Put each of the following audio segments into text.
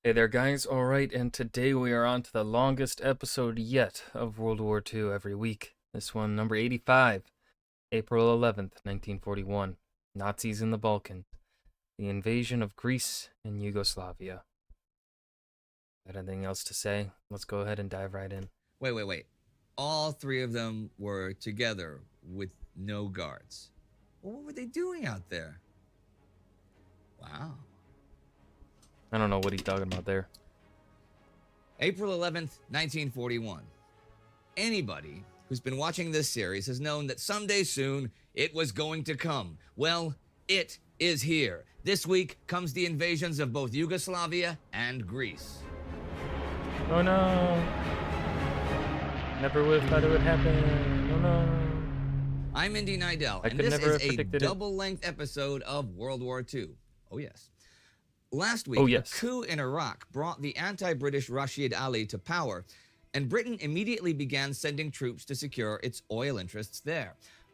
Hey there, guys. All right, and today we are on to the longest episode yet of World War II every week. This one, number 85, April 11th, 1941. Nazis in the Balkans. The invasion of Greece and Yugoslavia. Got anything else to say? Let's go ahead and dive right in. Wait. All three of them were together with no guards. Well, what were they doing out there? Wow. I don't know what he's talking about there. April 11th, 1941. Anybody who's been watching this series has known that someday soon it was going to come. Well, it is here. This week comes the invasions of both Yugoslavia and Greece. Oh no! Never would have thought it would happen. Oh no! I'm Indy Nidell, and this is a double-length episode of World War II. Oh, yes. Last week, a coup in Iraq brought the anti-British Rashid Ali to power, and Britain immediately began sending troops to secure its oil interests there.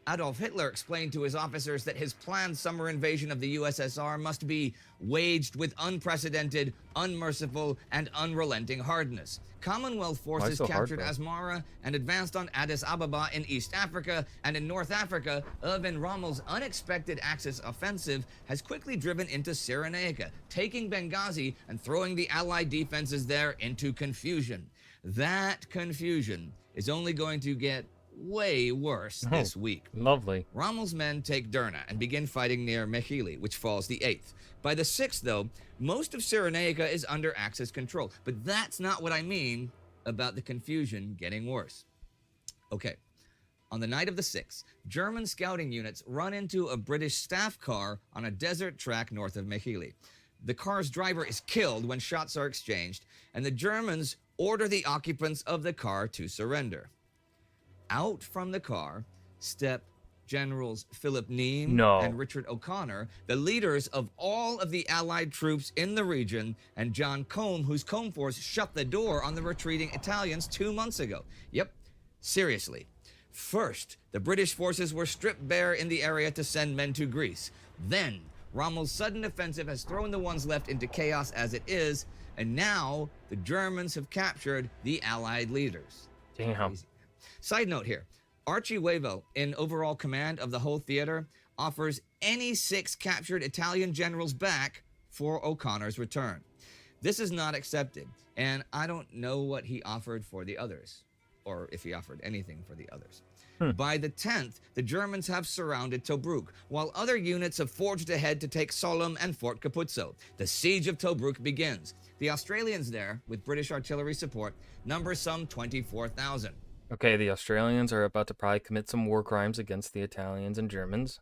Adolf Hitler explained to his officers that his planned summer invasion of the USSR must be waged with unprecedented, unmerciful, and unrelenting hardness. Commonwealth forces captured Asmara and advanced on Addis Ababa in East Africa, and in North Africa, Erwin Rommel's unexpected Axis offensive has quickly driven into Cyrenaica, taking Benghazi and throwing the Allied defenses there into confusion. That confusion is only going to get way worse this week. Lovely. Rommel's men take Derna and begin fighting near Mechili, which falls the 8th. By the 6th, though, most of Cyrenaica is under Axis control. But that's not what I mean about the confusion getting worse. Okay, on the night of the 6th, German scouting units run into a British staff car on a desert track north of Mechili. The car's driver is killed when shots are exchanged, and the Germans order the occupants of the car to surrender. Out from the car step Generals Philip Neame and Richard O'Connor, the leaders of all of the Allied troops in the region, and John Combe, whose Combe force shut the door on the retreating Italians 2 months ago. Yep, seriously. First, the British forces were stripped bare in the area to send men to Greece. Then, Rommel's sudden offensive has thrown the ones left into chaos as it is, and now the Germans have captured the Allied leaders. Damn. Side note here, Archie Wavell, in overall command of the whole theater, offers any 6 captured Italian generals back for O'Connor's return. This is not accepted, and I don't know what he offered for the others, or if he offered anything for the others. By the 10th, the Germans have surrounded Tobruk, while other units have forged ahead to take Sollum and Fort Capuzzo. The siege of Tobruk begins. The Australians there, with British artillery support, number some 24,000. Okay, the Australians are about to probably commit some war crimes against the Italians and Germans.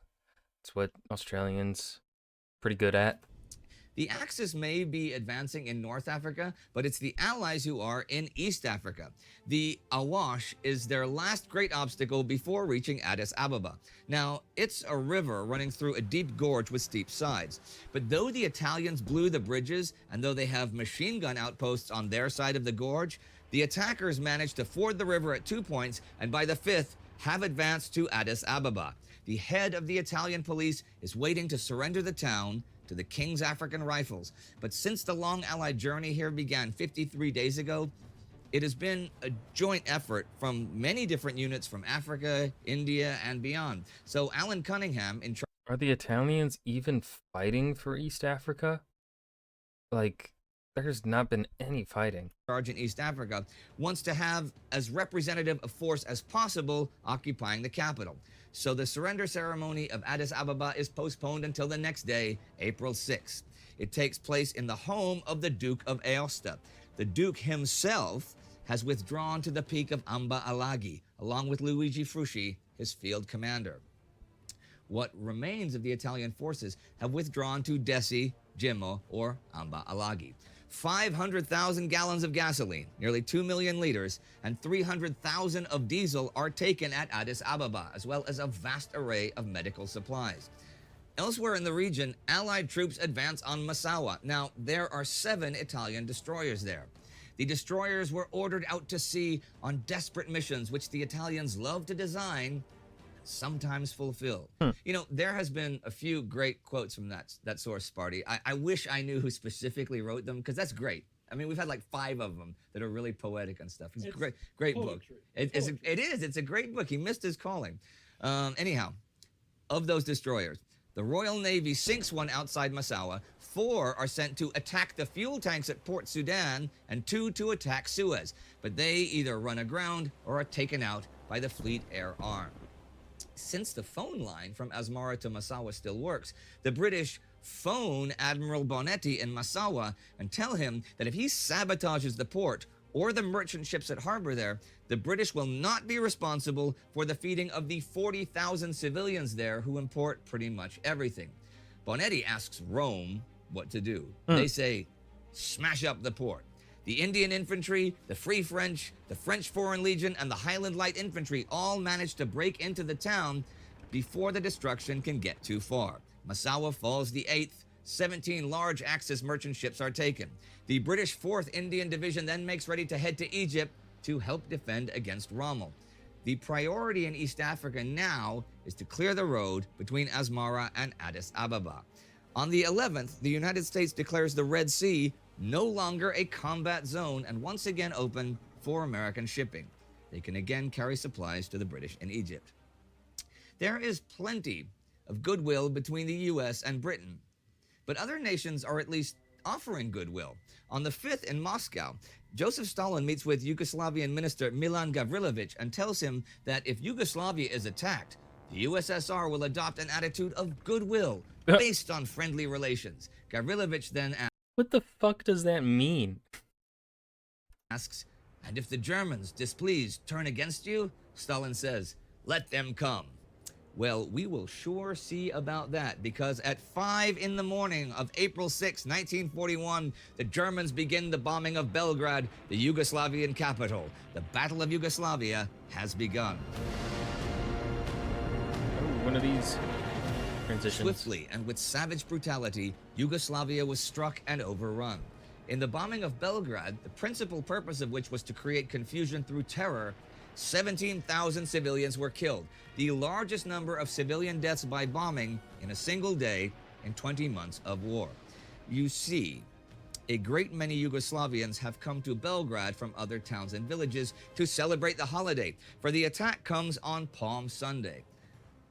That's what Australians pretty good at. The Axis may be advancing in North Africa, but it's the Allies who are in East Africa. The Awash is their last great obstacle before reaching Addis Ababa. Now, it's a river running through a deep gorge with steep sides. But though the Italians blew the bridges, and though they have machine gun outposts on their side of the gorge, the attackers managed to ford the river at 2 points, and by the 5th, have advanced to Addis Ababa. The head of the Italian police is waiting to surrender the town to the King's African Rifles. But since the long Allied journey here began 53 days ago, it has been a joint effort from many different units from Africa, India, and beyond. So Alan Cunningham, in charge... Are the Italians even fighting for East Africa? Like, there's not been any fighting. ...in East Africa, wants to have as representative a force as possible occupying the capital. So the surrender ceremony of Addis Ababa is postponed until the next day, April 6th. It takes place in the home of the Duke of Aosta. The Duke himself has withdrawn to the peak of Amba Alagi, along with Luigi Frusci, his field commander. What remains of the Italian forces have withdrawn to Desi, Jimmo, or Amba Alagi. 500,000 gallons of gasoline, nearly 2 million liters, and 300,000 of diesel are taken at Addis Ababa, as well as a vast array of medical supplies. Elsewhere in the region, Allied troops advance on Massawa. Now, there are 7 Italian destroyers there. The destroyers were ordered out to sea on desperate missions, which the Italians love to design, sometimes fulfill. You know, there has been a few great quotes from that source, Sparty. I wish I knew who specifically wrote them, because that's great. I mean, we've had like 5 of them that are really poetic and stuff. It's a It's great book. poetry. It's a great book. He missed his calling. Anyhow, of those destroyers, the Royal Navy sinks one outside Massawa, 4 are sent to attack the fuel tanks at Port Sudan, and 2 to attack Suez. But they either run aground or are taken out by the Fleet Air Arm. Since the phone line from Asmara to Massawa still works, the British phone Admiral Bonetti in Massawa and tell him that if he sabotages the port or the merchant ships at harbor there, the British will not be responsible for the feeding of the 40,000 civilians there who import pretty much everything. Bonetti asks Rome what to do. They say, smash up the port. The Indian Infantry, the Free French, the French Foreign Legion, and the Highland Light Infantry all manage to break into the town before the destruction can get too far. Massawa falls the 8th. 17 large Axis merchant ships are taken. The British 4th Indian Division then makes ready to head to Egypt to help defend against Rommel. The priority in East Africa now is to clear the road between Asmara and Addis Ababa. On the 11th, the United States declares the Red Sea no longer a combat zone and once again open for American shipping. They can again carry supplies to the British in Egypt. There is plenty of goodwill between the US and Britain, but other nations are at least offering goodwill. On the 5th in Moscow, Joseph Stalin meets with Yugoslavian minister Milan Gavrilovic and tells him that if Yugoslavia is attacked, the USSR will adopt an attitude of goodwill based on friendly relations. Gavrilovic then What the fuck does that mean? asks, and if the Germans, displeased, turn against you? Stalin says, let them come. Well, we will sure see about that, because at 5 in the morning of April 6, 1941, the Germans begin the bombing of Belgrade, the Yugoslavian capital. The Battle of Yugoslavia has begun. Oh, one of these transitions. Swiftly and with savage brutality, Yugoslavia was struck and overrun. In the bombing of Belgrade, the principal purpose of which was to create confusion through terror, 17,000 civilians were killed, the largest number of civilian deaths by bombing in a single day in 20 months of war. You see, a great many Yugoslavians have come to Belgrade from other towns and villages to celebrate the holiday, for the attack comes on Palm Sunday.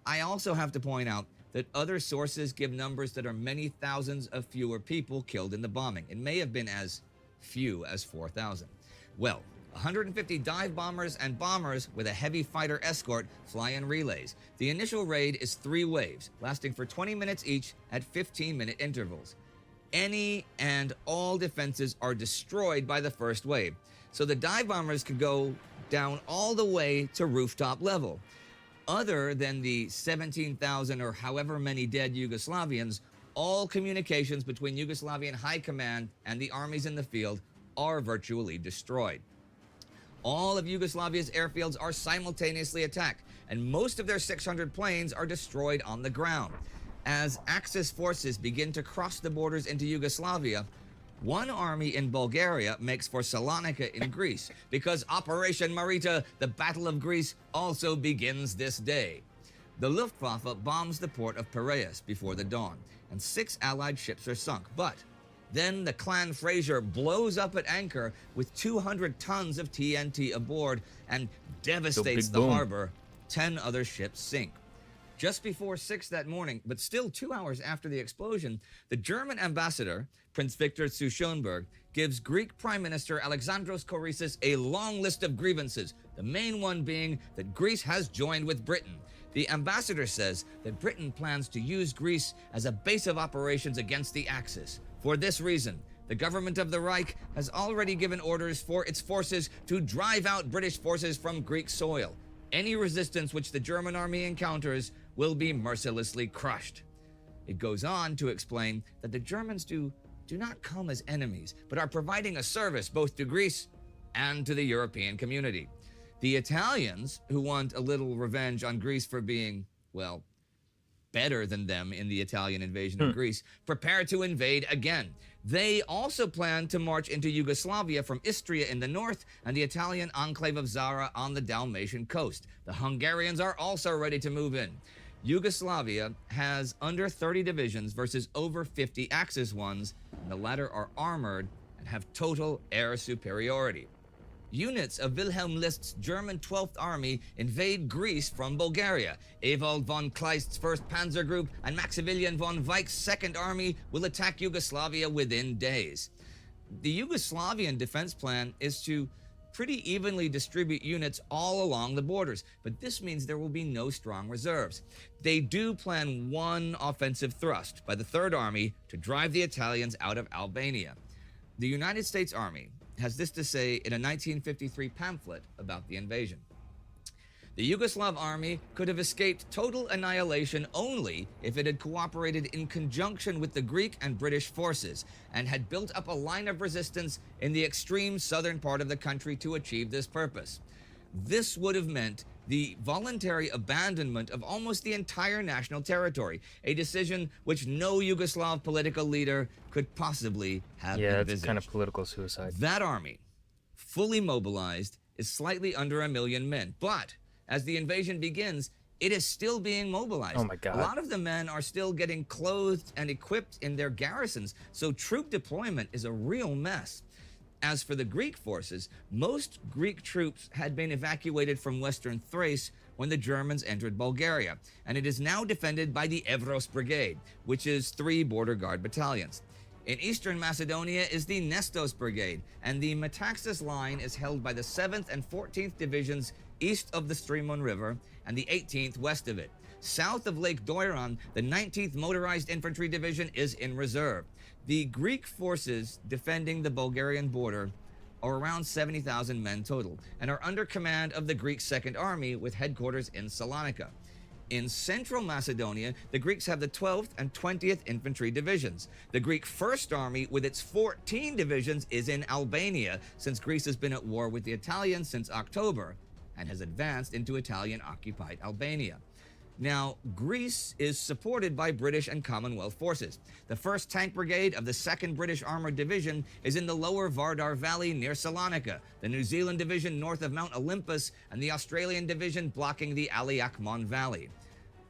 I also have to point out that other sources give numbers that are many thousands of fewer people killed in the bombing. It may have been as few as 4,000. Well, 150 dive bombers and bombers with a heavy fighter escort fly in relays. The initial raid is 3 waves, lasting for 20 minutes each at 15-minute intervals. Any and all defenses are destroyed by the first wave, so the dive bombers could go down all the way to rooftop level. Other than the 17,000 or however many dead Yugoslavians, all communications between Yugoslavian High Command and the armies in the field are virtually destroyed. All of Yugoslavia's airfields are simultaneously attacked, and most of their 600 planes are destroyed on the ground. As Axis forces begin to cross the borders into Yugoslavia, one army in Bulgaria makes for Salonika in Greece, because Operation Marita, the Battle of Greece, also begins this day. The Luftwaffe bombs the port of Piraeus before the dawn, and 6 Allied ships are sunk, but then the Clan Fraser blows up at anchor with 200 tons of TNT aboard and devastates the harbor. 10 other ships sink. Just before 6 that morning, but still 2 hours after the explosion, the German ambassador, Prince Victor zu Schönberg, gives Greek Prime Minister Alexandros Kourou a long list of grievances, the main one being that Greece has joined with Britain. The ambassador says that Britain plans to use Greece as a base of operations against the Axis. For this reason, the government of the Reich has already given orders for its forces to drive out British forces from Greek soil. Any resistance which the German army encounters will be mercilessly crushed. It goes on to explain that the Germans do not come as enemies, but are providing a service both to Greece and to the European community. The Italians, who want a little revenge on Greece for being, well, better than them in the Italian invasion of Greece, prepare to invade again. They also plan to march into Yugoslavia from Istria in the north and the Italian enclave of Zara on the Dalmatian coast. The Hungarians are also ready to move in. Yugoslavia has under 30 divisions versus over 50 Axis ones, and the latter are armored and have total air superiority. Units of Wilhelm List's German 12th Army invade Greece from Bulgaria. Ewald von Kleist's 1st Panzer Group and Maximilian von Weich's 2nd Army will attack Yugoslavia within days. The Yugoslavian defense plan is to pretty evenly distribute units all along the borders, but this means there will be no strong reserves. They do plan one offensive thrust by the Third Army to drive the Italians out of Albania. The United States Army has this to say in a 1953 pamphlet about the invasion. The Yugoslav army could have escaped total annihilation only if it had cooperated in conjunction with the Greek and British forces and had built up a line of resistance in the extreme southern part of the country to achieve this purpose. This would have meant the voluntary abandonment of almost the entire national territory, a decision which no Yugoslav political leader could possibly have envisaged. Yeah, it's kind of political suicide. That army, fully mobilized, is slightly under 1 million men, but as the invasion begins, it is still being mobilized. Oh my God. A lot of the men are still getting clothed and equipped in their garrisons, so troop deployment is a real mess. As for the Greek forces, most Greek troops had been evacuated from western Thrace when the Germans entered Bulgaria, and it is now defended by the Evros Brigade, which is 3 border guard battalions. In eastern Macedonia is the Nestos Brigade, and the Metaxas line is held by the 7th and 14th Divisions east of the Strymon River and the 18th west of it. South of Lake Doiran, the 19th Motorized Infantry Division is in reserve. The Greek forces defending the Bulgarian border are around 70,000 men total and are under command of the Greek Second Army with headquarters in Salonika. In central Macedonia, the Greeks have the 12th and 20th Infantry Divisions. The Greek First Army, with its 14 divisions, is in Albania, since Greece has been at war with the Italians since October and has advanced into Italian-occupied Albania. Now, Greece is supported by British and Commonwealth forces. The 1st Tank Brigade of the 2nd British Armoured Division is in the lower Vardar Valley near Salonika, the New Zealand Division north of Mount Olympus, and the Australian Division blocking the Aliakmon Valley.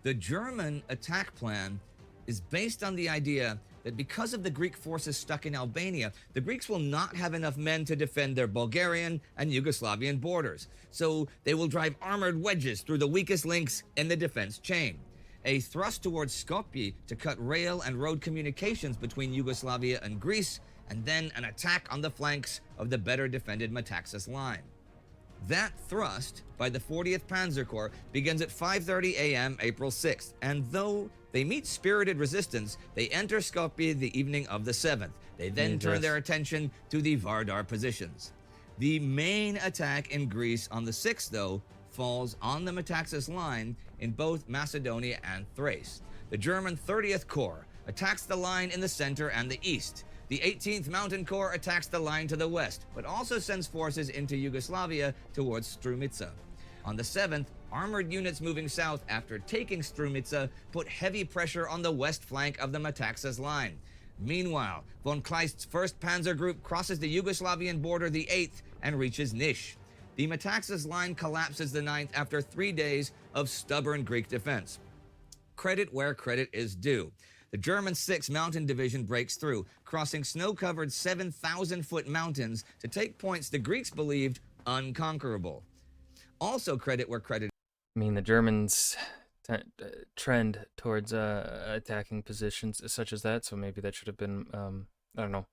The German attack plan is based on the idea that because of the Greek forces stuck in Albania, the Greeks will not have enough men to defend their Bulgarian and Yugoslavian borders, so they will drive armored wedges through the weakest links in the defense chain. A thrust towards Skopje to cut rail and road communications between Yugoslavia and Greece, and then an attack on the flanks of the better defended Metaxas line. That thrust by the 40th Panzer Corps begins at 5:30 a.m. April 6th, and though they meet spirited resistance, they enter Skopje the evening of the 7th. They then turn their attention to the Vardar positions. The main attack in Greece on the 6th, though, falls on the Metaxas line in both Macedonia and Thrace. The German 30th Corps attacks the line in the center and the east. The 18th Mountain Corps attacks the line to the west, but also sends forces into Yugoslavia towards Strumica. On the 7th, armored units moving south after taking Strumica put heavy pressure on the west flank of the Metaxas line. Meanwhile, von Kleist's 1st Panzer Group crosses the Yugoslavian border the 8th and reaches Niš. The Metaxas line collapses the 9th after 3 days of stubborn Greek defense. Credit where credit is due. The German 6th Mountain Division breaks through, crossing snow-covered 7,000-foot mountains to take points the Greeks believed unconquerable. Also credit where credit. I mean, the Germans trend towards attacking positions such as that, so maybe that should have been, I don't know,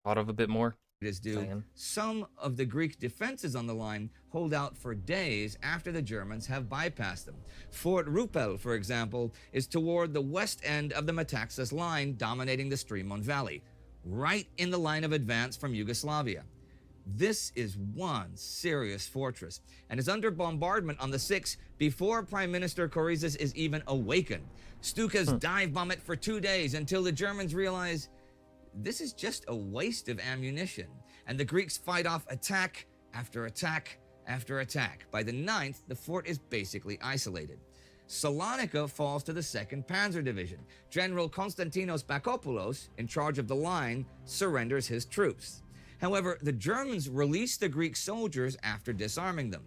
thought of a bit more. Is due. Some of the Greek defenses on the line hold out for days after the Germans have bypassed them. Fort Rupel, for example, is toward the west end of the Metaxas line, dominating the Strymon Valley, right in the line of advance from Yugoslavia. This is one serious fortress and is under bombardment on the 6th before Prime Minister Korizis is even awakened. Stukas dive bomb it for 2 days until the Germans realize this is just a waste of ammunition, and the Greeks fight off attack after attack after attack. By the 9th, the fort is basically isolated. Salonika falls to the 2nd Panzer Division. General Konstantinos Bakopoulos, in charge of the line, surrenders his troops. However, the Germans release the Greek soldiers after disarming them.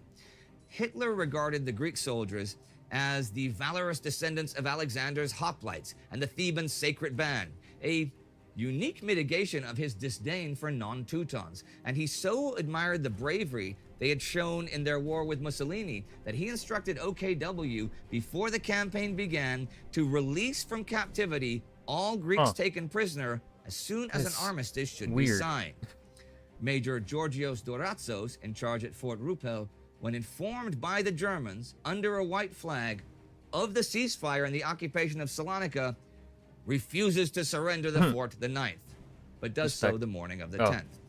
Hitler regarded the Greek soldiers as the valorous descendants of Alexander's hoplites and the Theban sacred band, a unique mitigation of his disdain for non-Teutons, and he so admired the bravery they had shown in their war with Mussolini that he instructed OKW before the campaign began to release from captivity all Greeks taken prisoner as soon as an armistice should be signed. Major Georgios Doratzos, in charge at Fort Rupel, when informed by the Germans under a white flag of the ceasefire and the occupation of Salonika, refuses to surrender the fort the 9th, but does so the morning of the 10th.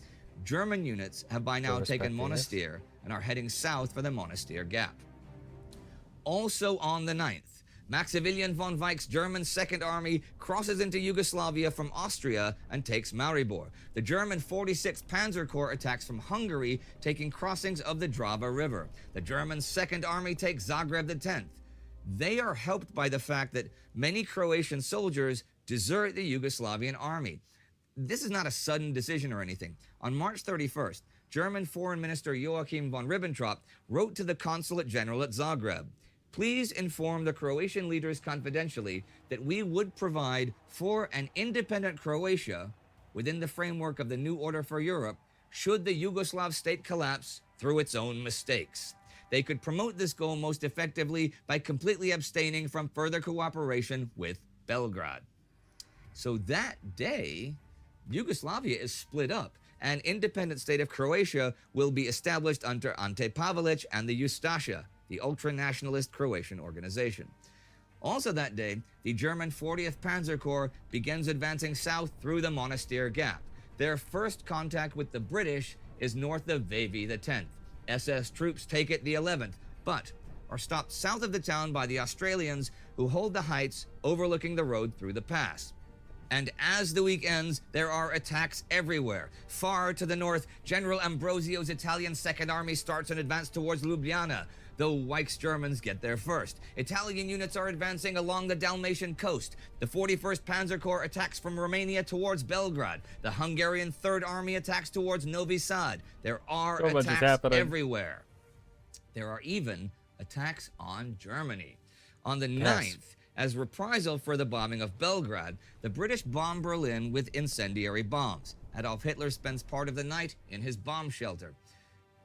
German units have by now taken Monastir and are heading south for the Monastir Gap. Also on the 9th, Maximilian von Weich's German Second Army crosses into Yugoslavia from Austria and takes Maribor. The German 46th Panzer Corps attacks from Hungary, taking crossings of the Drava River. The German Second Army takes Zagreb the 10th. They are helped by the fact that many Croatian soldiers desert the Yugoslavian army. This is not a sudden decision or anything. On March 31st, German Foreign Minister Joachim von Ribbentrop wrote to the Consulate General at Zagreb, "Please inform the Croatian leaders confidentially that we would provide for an independent Croatia within the framework of the new order for Europe should the Yugoslav state collapse through its own mistakes. They could promote this goal most effectively by completely abstaining from further cooperation with Belgrade." So that day, Yugoslavia is split up. An independent state of Croatia will be established under Ante Pavelic and the Ustasha, the ultra-nationalist Croatian organization. Also that day, the German 40th Panzer Corps begins advancing south through the Monastir Gap. Their first contact with the British is north of Vevey the 10th. SS troops take it the 11th, but are stopped south of the town by the Australians, who hold the heights overlooking the road through the pass. And as the week ends, there are attacks everywhere. Far to the north, General Ambrosio's Italian Second Army starts an advance towards Ljubljana, though Weich's Germans get there first. Italian units are advancing along the Dalmatian coast. The 41st Panzer Corps attacks from Romania towards Belgrade. The Hungarian Third Army attacks towards Novi Sad. There are attacks everywhere. There are even attacks on Germany. On the 9th, as reprisal for the bombing of Belgrade, the British bomb Berlin with incendiary bombs. Adolf Hitler spends part of the night in his bomb shelter.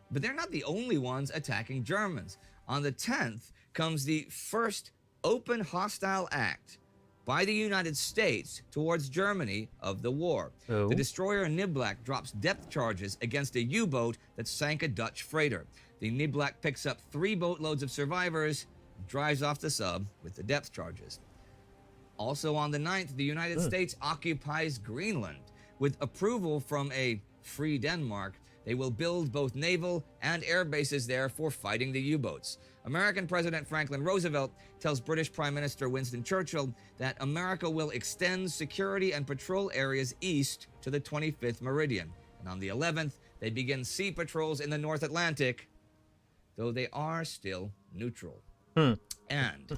But they're not the only ones attacking Germans. On the 10th comes the first open hostile act by the United States towards Germany of the war. The destroyer Niblack drops depth charges against a U-boat that sank a Dutch freighter. The Niblack picks up 3 boatloads of survivors, drives off the sub with the depth charges. Also on the 9th, the United States occupies Greenland. With approval from a free Denmark, they will build both naval and air bases there for fighting the U-boats. American President Franklin Roosevelt tells British Prime Minister Winston Churchill that America will extend security and patrol areas east to the 25th meridian. And on the 11th, they begin sea patrols in the North Atlantic, though they are still neutral. And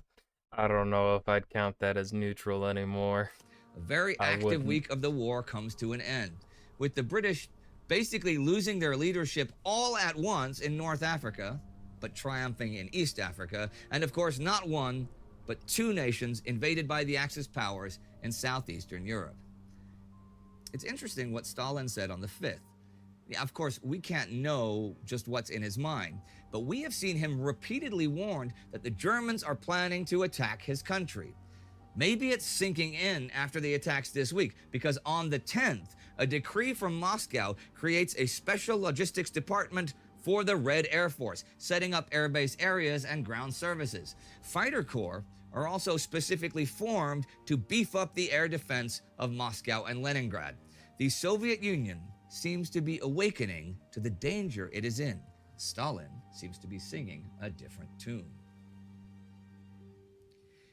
I don't know if I'd count that as neutral anymore. A very active week of the war comes to an end, with the British basically losing their leadership all at once in North Africa, but triumphing in East Africa, and of course not one, but 2 nations invaded by the Axis powers in southeastern Europe. It's interesting what Stalin said on the 5th. Yeah, of course, we can't know just what's in his mind, but we have seen him repeatedly warned that the Germans are planning to attack his country. Maybe it's sinking in after the attacks this week, because on the 10th, a decree from Moscow creates a special logistics department for the Red Air Force, setting up airbase areas and ground services. Fighter corps are also specifically formed to beef up the air defense of Moscow and Leningrad. The Soviet Union seems to be awakening to the danger it is in. Stalin seems to be singing a different tune.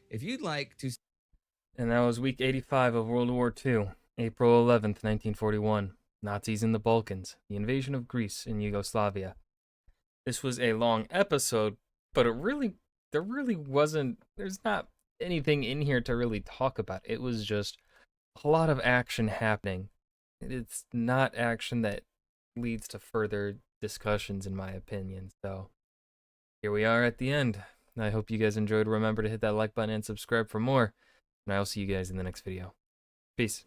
If you'd like to... And that was week 85 of World War II, April 11th, 1941. Nazis in the Balkans, the invasion of Greece and Yugoslavia. This was a long episode, but there's not anything in here to really talk about. It was just a lot of action happening. It's not action that leads to further discussions, in my opinion. So here we are at the end. I hope you guys enjoyed. Remember to hit that like button and subscribe for more. And I'll see you guys in the next video. Peace.